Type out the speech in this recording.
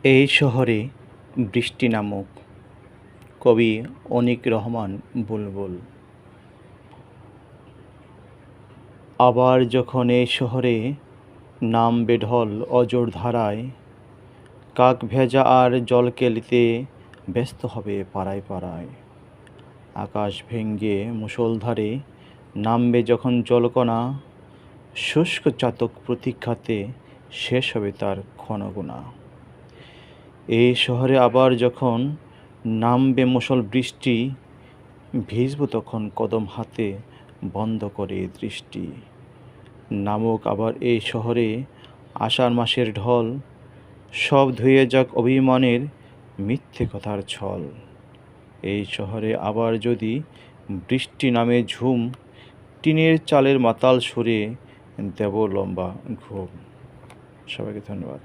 এই শহরে বৃষ্টি নামুক। কবি অনিক রহমান বুলবুল। আবার যখন এই শহরে নামবে ঢল অজোর ধারায়, কাক ভেজা আর জলকেলিতে ব্যস্ত হবে পাড়ায় পাড়ায়। আকাশ ভেঙ্গে মুষলধারে নামবে যখন জলকণা, শুষ্ক চাতক প্রতীক্ষাতে শেষ হবে তার ক্ষণগোনা। এই শহরে আবার যখন নামবে মুষল বৃষ্টি, ভিজব তখন কদম হাতে বন্ধ করে দৃষ্টি। নামুক আবার এই শহরে আষাঢ় মাসের ঢল, সব ধুয়ে যাক অভিমানের মিথ্যে কথার ছল। এই শহরে আবার যদি বৃষ্টি নামে ঝুম, টিনের চালের মাতাল সুরে দেব লম্বা ঘুম। সবাইকে ধন্যবাদ।